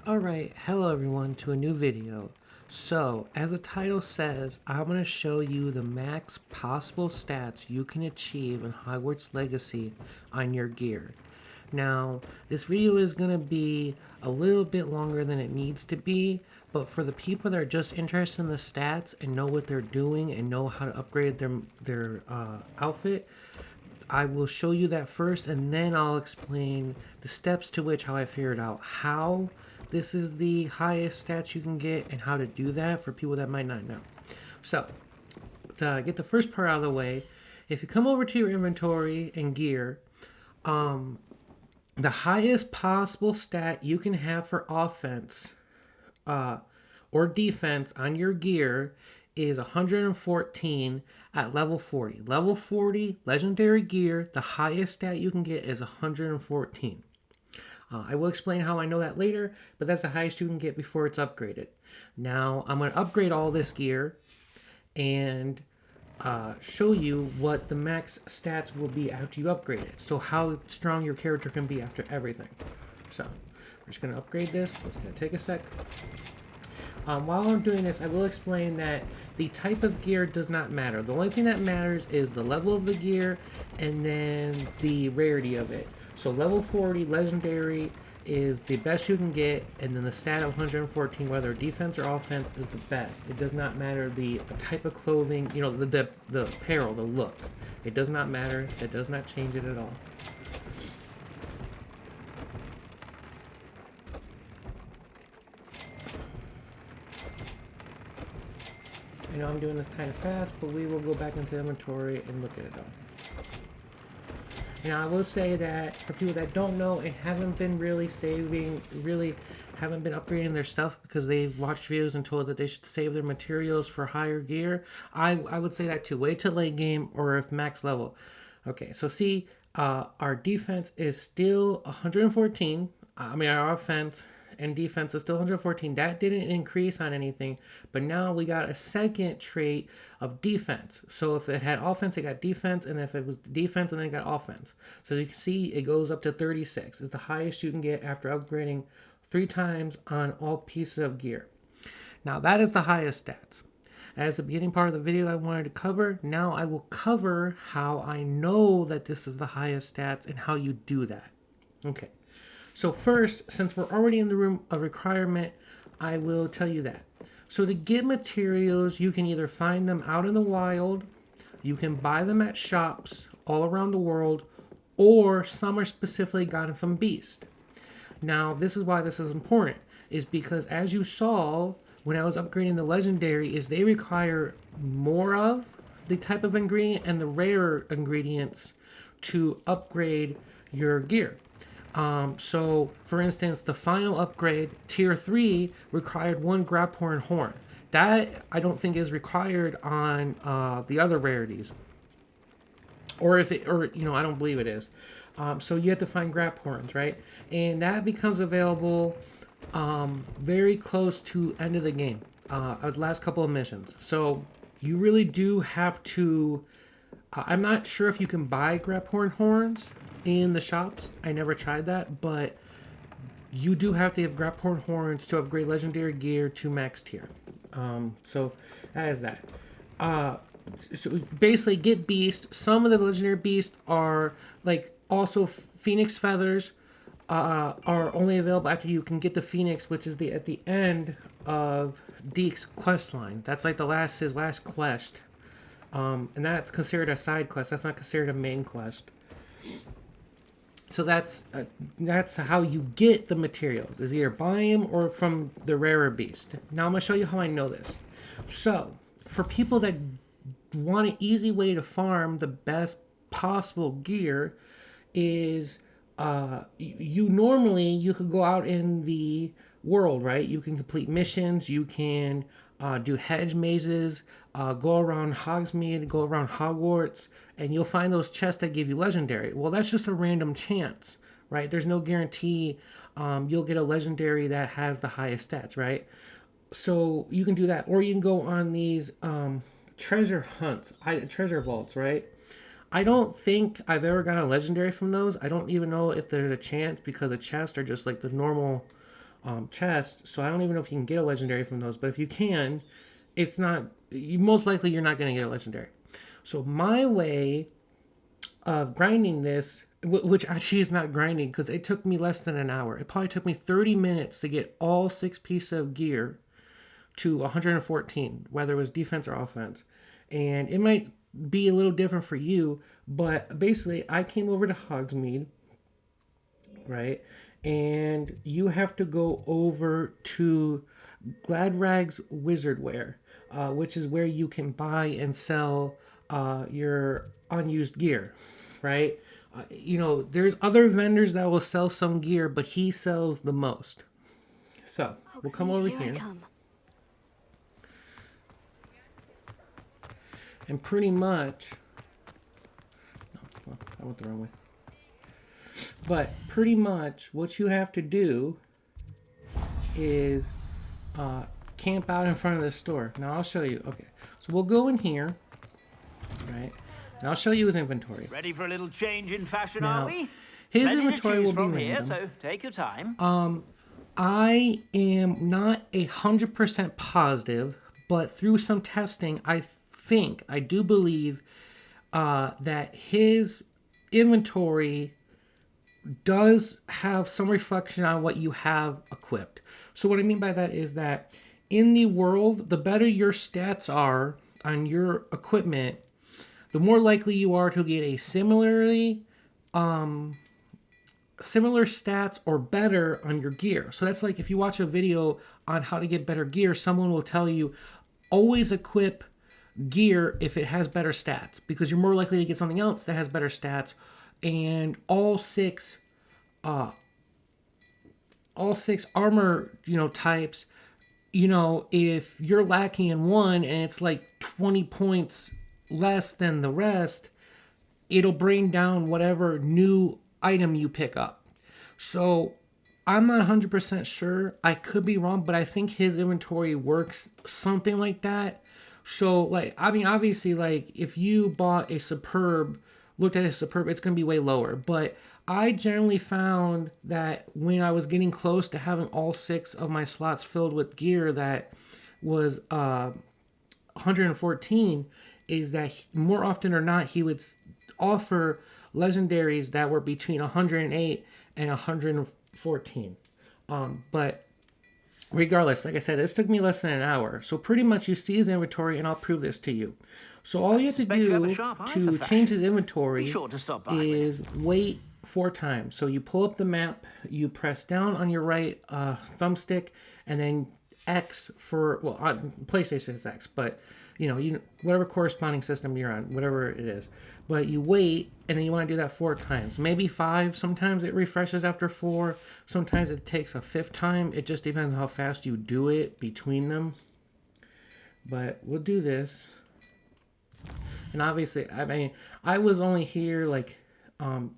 Alright, hello everyone to a new video. So, as the title says, I'm going to show you the max possible stats you can achieve in Hogwarts Legacy on your gear. Now, this video is going to be a little bit longer than it needs to be, but for the people that are just interested in the stats and know what they're doing and know how to upgrade their outfit, I will show you that first, and then I'll explain the steps to which how I figured out how this is the highest stats you can get and how to do that for people that might not know. So, to get the first part out of the way, if you come over to your inventory and gear, um, the highest possible stat you can have for offense uh, or defense on your gear is 114 at level 40. Level 40 legendary gear, the highest stat you can get is 114. I will explain how I know that later, but that's the highest you can get before it's upgraded. Now I'm going to upgrade all this gear and show you what the max stats will be after you upgrade it. So how strong your character can be after everything. So we're just going to upgrade this. It's going to take a sec. While I'm doing this, I will explain that the type of gear does not matter. The only thing that matters is the level of the gear and then the rarity of it. So level 40 legendary is the best you can get, and then the stat of 114, whether defense or offense, is the best. It does not matter the type of clothing, the apparel, the look. It does not matter. It does not change it at all. I know I'm doing this kind of fast, but we will go back into inventory and look at it all. Now I will say that for people that don't know and haven't been really haven't been upgrading their stuff because they've watched videos and told that they should save their materials for higher gear, I would say that too. Wait till late game or if max level. Okay, so see, our defense is still 114. I mean, our offense and defense is still 114. That didn't increase on anything, but now we got a second trait of defense. So if it had offense, it got defense, and if it was defense, and then it got offense. So as you can see, it goes up to 36. It's the highest you can get after upgrading 3 times on all pieces of gear. Now that is the highest stats. As the beginning part of the video I wanted to cover, now I will cover how I know that this is the highest stats and how you do that. Okay. So first, since we're already in the room of requirement, I will tell you that. So to get materials, you can either find them out in the wild, you can buy them at shops all around the world, or some are specifically gotten from Beast. Now, this is why this is important, is because as you saw when I was upgrading the legendary, is they require more of the type of ingredient and the rarer ingredients to upgrade your gear. So, for instance, the final upgrade, Tier 3, required 1 Graphorn horn. That I don't think is required on the other rarities. Or if it, or I don't believe it is. So you have to find Graphorns, right? And that becomes available very close to end of the game, the last couple of missions. So you really do have to. I'm not sure if you can buy Graphorn horns in the shops. I never tried that, but you do have to have Graphorn horns to upgrade legendary gear to max tier. So that is that. So basically, get beast. Some of the legendary beasts are like also phoenix feathers. Are only available after you can get the phoenix, which is at the end of Deke's quest line. That's like his last quest, and that's considered a side quest. That's not considered a main quest. So that's how you get the materials, is either buy them or from the rarer beast. Now I'm gonna show you how I know this. So for people that want an easy way to farm the best possible gear, is you normally you could go out in the world, right? You can complete missions, you can do hedge mazes, go around Hogsmeade, go around Hogwarts, and you'll find those chests that give you legendary. Well, that's just a random chance, right? There's no guarantee you'll get a legendary that has the highest stats, right? So you can do that, or you can go on these treasure hunts, treasure vaults, right? I don't think I've ever gotten a legendary from those. I don't even know if there's a chance because the chests are just like the normal chests, so I don't even know if you can get a legendary from those. But if you can, it's not. Most likely, you're not going to get a legendary. So my way of grinding this, which actually is not grinding because it took me less than an hour. It probably took me 30 minutes to get all 6 pieces of gear to 114, whether it was defense or offense. And it might be a little different for you, but basically, I came over to Hogsmeade, right? And you have to go over to Gladrag's Wizardware, which is where you can buy and sell your unused gear, right? There's other vendors that will sell some gear, but he sells the most. So we'll come over here. And pretty much, no, I went the wrong way. But pretty much what you have to do is camp out in front of the store. Now I'll show you. Okay, so we'll go in here, right? And I'll show you his inventory. Ready for a little change in fashion, Now, are we? His Ready inventory will be from random. here, so take your time. I am not 100% positive, but through some testing, I do believe that his inventory does have some reflection on what you have equipped. So what I mean by that is that in the world, the better your stats are on your equipment, the more likely you are to get a similar stats or better on your gear. So that's like if you watch a video on how to get better gear, someone will tell you always equip gear if it has better stats because you're more likely to get something else that has better stats. And all six armor types, if you're lacking in one and it's like 20 points less than the rest, it'll bring down whatever new item you pick up. So I'm not 100% sure. I could be wrong, but I think his inventory works something like that. So obviously, if you bought a Superb, looked at a Superb, it's going to be way lower. But I generally found that when I was getting close to having all 6 of my slots filled with gear that was 114, is that more often or not, he would offer legendaries that were between 108 and 114. But regardless, like I said, this took me less than an hour. So pretty much you see his inventory, and I'll prove this to you. So all you have to do to change his inventory is wait 4 times. So you pull up the map, you press down on your right thumbstick, and then X for, well, on PlayStation it's X, but whatever corresponding system you're on, whatever it is. But you wait, and then you want to do that 4 times, maybe 5. Sometimes it refreshes after 4. Sometimes it takes a 5th time. It just depends on how fast you do it between them. But we'll do this. And obviously, I was only here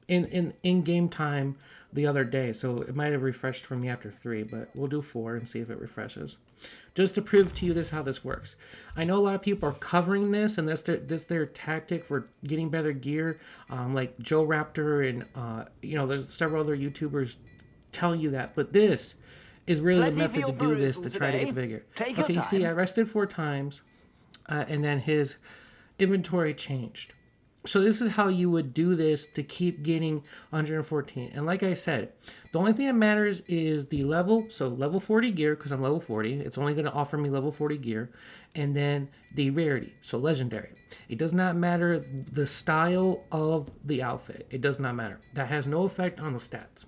in game time the other day, so it might have refreshed for me after 3, but we'll do 4 and see if it refreshes. Just to prove to you how this works. I know a lot of people are covering this, and that's their tactic for getting better gear, like Joe Raptor and there's several other YouTubers telling you that, but this is really the method to do this to try to get bigger. Okay, you see, I rested 4 times, and then his inventory changed. So this is how you would do this to keep getting 114. And like I said, the only thing that matters is the level. So level 40 gear, because I'm level 40. It's only going to offer me level 40 gear. And then the rarity, so legendary. It does not matter the style of the outfit. It does not matter. That has no effect on the stats.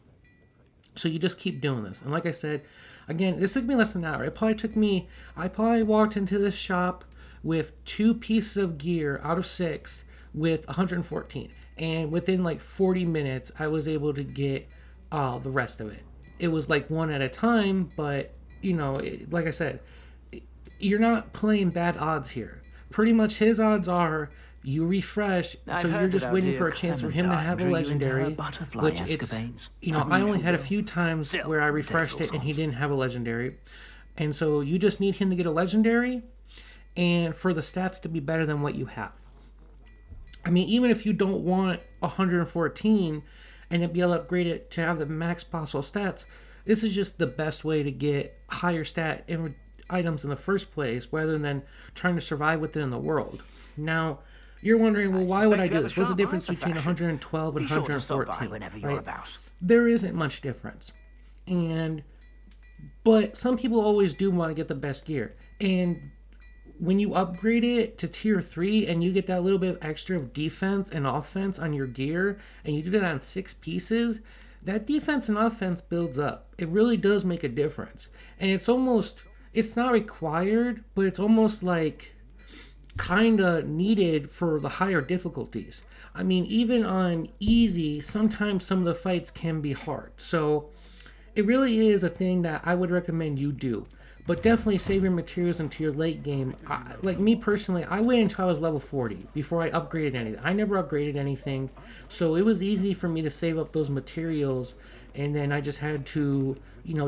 So you just keep doing this. And like I said, again, this took me less than an hour. I probably walked into this shop with 2 pieces of gear out of 6 with 114, and within 40 minutes I was able to get the rest of it. It was one at a time, but like I said, you're not playing bad odds here. Pretty much his odds are you refresh, so you're just waiting for a chance for him to have a legendary, which it's I only had a few times where I refreshed it and he didn't have a legendary, and so you just need him to get a legendary and for the stats to be better than what you have. Even if you don't want 114 and then be able to upgrade it to have the max possible stats, This is just the best way to get higher items in the first place rather than trying to survive with it in the world. Now, you're wondering, well, I why would I suspect you do have a this? What's the sharp eye difference for between fashion. 112 and Be sure to stop by 114, whenever you're right? about. There isn't much difference. And but some people always do want to get the best gear. And when you upgrade it to tier 3 and you get that little bit extra of defense and offense on your gear, and you do that on 6 pieces, that defense and offense builds up. It really does make a difference. And it's not required, but it's almost like kind of needed for the higher difficulties. I mean, even on easy, sometimes some of the fights can be hard. So it really is a thing that I would recommend you do. But definitely save your materials into your late game. Like me personally, I waited until I was level 40 before I upgraded anything. I never upgraded anything, so it was easy for me to save up those materials, and then I just had to,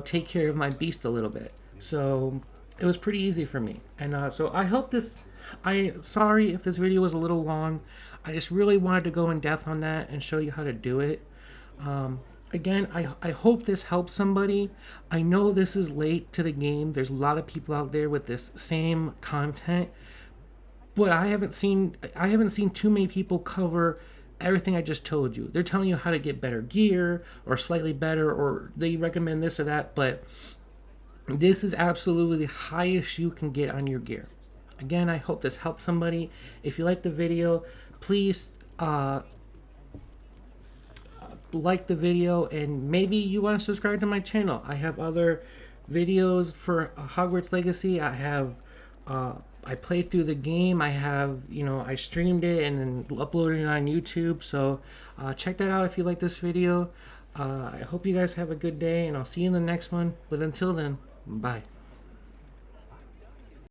take care of my beast a little bit. So it was pretty easy for me. And so I hope this. Sorry if this video was a little long. I just really wanted to go in depth on that and show you how to do it. Again, I hope this helps somebody. I know this is late to the game. There's a lot of people out there with this same content, but I haven't seen too many people cover everything I just told you. They're telling you how to get better gear or slightly better, or they recommend this or that, but this is absolutely the highest you can get on your gear. Again, I hope this helps somebody. If you like the video, please like the video, and maybe you want to subscribe to my channel. I have other videos for Hogwarts Legacy. I played through the game. I streamed it and then uploaded it on YouTube. So check that out if you like this video. I hope you guys have a good day, and I'll see you in the next one. But until then, bye.